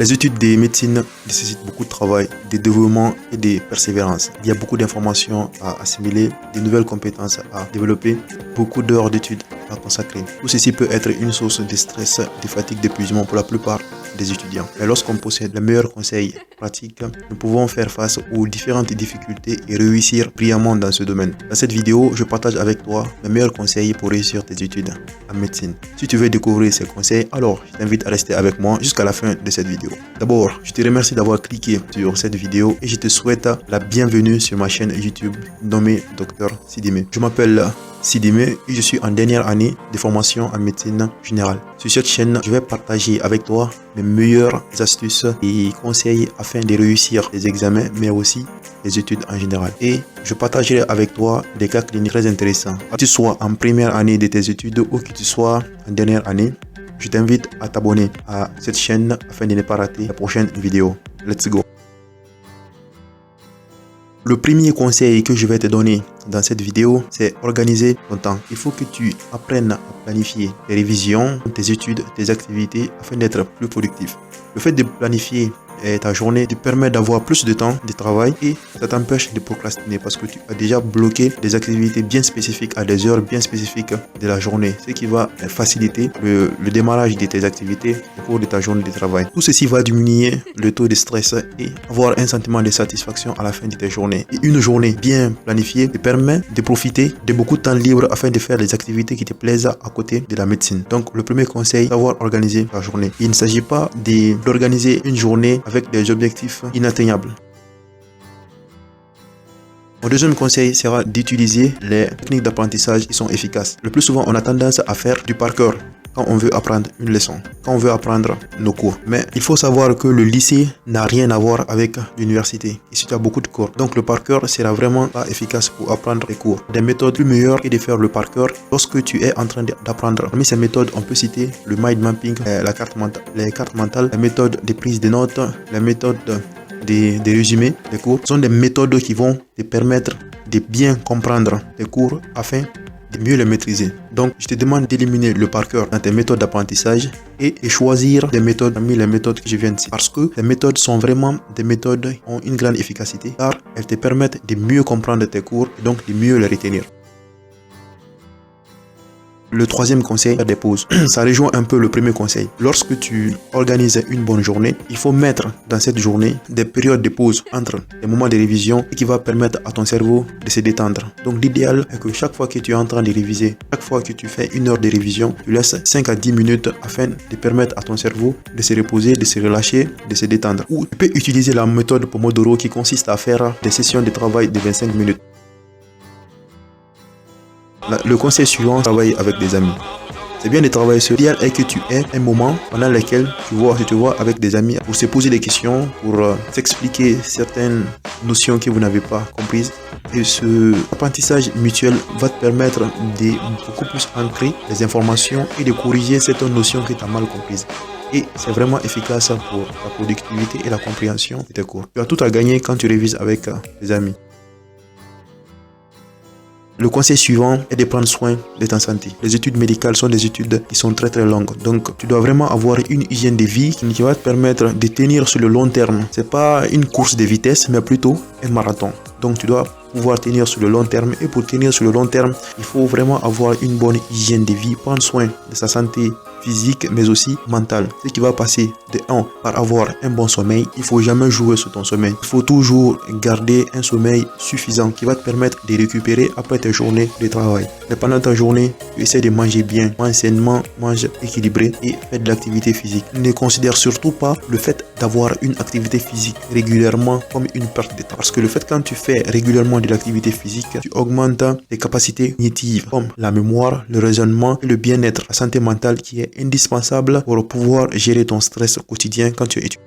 Les études de médecine nécessitent beaucoup de travail, de dévouement et de persévérance. Il y a beaucoup d'informations à assimiler, de nouvelles compétences à développer, beaucoup d'heures d'études à consacrer. Tout ceci peut être une source de stress, de fatigue, d'épuisement pour la plupart des étudiants. Mais lorsqu'on possède les meilleurs conseils pratiques, nous pouvons faire face aux différentes difficultés et réussir brillamment dans ce domaine. Dans cette vidéo, je partage avec toi mes meilleurs conseils pour réussir tes études en médecine. Si tu veux découvrir ces conseils, alors je t'invite à rester avec moi jusqu'à la fin de cette vidéo. D'abord, je te remercie d'avoir cliqué sur cette vidéo et je te souhaite la bienvenue sur ma chaîne YouTube nommée Dr Sidimé. Je m'appelle Sidimé et je suis en dernière année de formation en médecine générale. Sur cette chaîne, je vais partager avec toi mes meilleures astuces et conseils afin de réussir les examens mais aussi les études en général. Et je partagerai avec toi des cas cliniques très intéressants. Que tu sois en première année de tes études ou que tu sois en dernière année, je t'invite à t'abonner à cette chaîne afin de ne pas rater la prochaine vidéo. Let's go! Le premier conseil que je vais te donner dans cette vidéo, c'est organiser ton temps. Il faut que tu apprennes à planifier tes révisions, tes études, tes activités afin d'être plus productif. Le fait de planifier ta journée te permet d'avoir plus de temps de travail et ça t'empêche de procrastiner parce que tu as déjà bloqué des activités bien spécifiques à des heures bien spécifiques de la journée, ce qui va faciliter le démarrage de tes activités au cours de ta journée de travail. Tout ceci va diminuer le taux de stress et avoir un sentiment de satisfaction à la fin de tes journées. Et une journée bien planifiée te permet de profiter de beaucoup de temps libre afin de faire des activités qui te plaisent à côté de la médecine. Donc le premier conseil, savoir organiser ta journée. Il ne s'agit pas d'organiser une journée avec des objectifs inatteignables. Mon deuxième conseil sera d'utiliser les techniques d'apprentissage qui sont efficaces. Le plus souvent, on a tendance à faire du par cœur quand on veut apprendre une leçon, quand on veut apprendre nos cours. Mais il faut savoir que le lycée n'a rien à voir avec l'université. Ici, tu as beaucoup de cours. Donc, le par cœur sera vraiment pas efficace pour apprendre les cours. Des méthodes plus meilleures que de faire le par cœur lorsque tu es en train d'apprendre. Parmi ces méthodes, on peut citer le mind mapping, les cartes mentales, les méthodes de prise de notes, les méthodes des résumés des cours. Ce sont des méthodes qui vont te permettre de bien comprendre tes cours afin de mieux les maîtriser. Donc, je te demande d'éliminer le par cœur dans tes méthodes d'apprentissage et choisir des méthodes parmi les méthodes que je viens de citer. Parce que les méthodes sont vraiment des méthodes qui ont une grande efficacité car elles te permettent de mieux comprendre tes cours et donc de mieux les retenir. Le troisième conseil, faire des pauses. Ça rejoint un peu le premier conseil. Lorsque tu organises une bonne journée, il faut mettre dans cette journée des périodes de pause entre les moments de révision qui va permettre à ton cerveau de se détendre. Donc l'idéal est que chaque fois que tu es en train de réviser, chaque fois que tu fais une heure de révision, tu laisses 5 à 10 minutes afin de permettre à ton cerveau de se reposer, de se relâcher, de se détendre. Ou tu peux utiliser la méthode Pomodoro qui consiste à faire des sessions de travail de 25 minutes. Le conseil suivant, travailler avec des amis. C'est bien de travailler seul. L'idéal est que tu aies un moment pendant lequel tu te vois avec des amis pour se poser des questions, pour s'expliquer certaines notions que vous n'avez pas comprises. Et ce apprentissage mutuel va te permettre de beaucoup plus ancrer les informations et de corriger certaines notions que tu as mal comprises. Et c'est vraiment efficace pour la productivité et la compréhension de tes cours. Tu as tout à gagner quand tu révises avec tes amis. Le conseil suivant est de prendre soin de ta santé. Les études médicales sont des études qui sont très longues. Donc, tu dois vraiment avoir une hygiène de vie qui va te permettre de tenir sur le long terme. C'est pas une course de vitesse, mais plutôt un marathon. Donc, tu dois pouvoir tenir sur le long terme. Et pour tenir sur le long terme, il faut vraiment avoir une bonne hygiène de vie, prendre soin de sa santé physique mais aussi mentale. Ce qui va passer de 1 par avoir un bon sommeil. Il faut jamais jouer sur ton sommeil. Il faut toujours garder un sommeil suffisant qui va te permettre de récupérer après tes journées de travail. Mais pendant ta journée, tu essaies de manger bien, mange sainement, mange équilibré et fais de l'activité physique. Ne considère surtout pas le fait d'avoir une activité physique régulièrement comme une perte de temps. Parce que le fait quand tu fais régulièrement de l'activité physique, tu augmentes tes capacités cognitives comme la mémoire, le raisonnement et le bien-être, la santé mentale qui est indispensable pour pouvoir gérer ton stress quotidien quand tu étudies.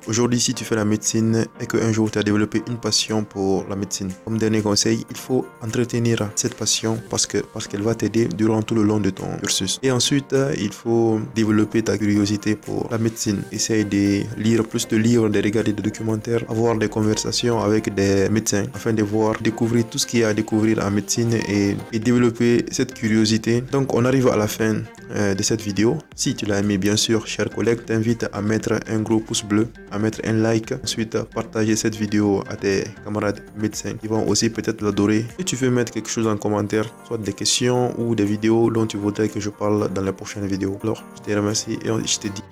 Aujourd'hui, si tu fais la médecine et qu'un jour tu as développé une passion pour la médecine, comme dernier conseil, il faut entretenir cette passion parce qu'elle va t'aider durant tout le long de ton cursus. Et ensuite, il faut développer ta curiosité pour la médecine. Essaye de lire plus de livres, de regarder des documentaires, avoir des conversations avec des médecins afin de voir, découvrir tout ce qu'il y a à découvrir en médecine et développer cette curiosité. Donc, on arrive à la fin de cette vidéo. Si tu l'as aimé, bien sûr, chers collègues, t'invite à mettre un gros pouce bleu, à mettre un like, ensuite partager cette vidéo à tes camarades médecins qui vont aussi peut-être l'adorer. Et tu veux mettre quelque chose en commentaire, soit des questions ou des vidéos dont tu voudrais que je parle dans les prochaines vidéos. Alors, je te remercie et je te dis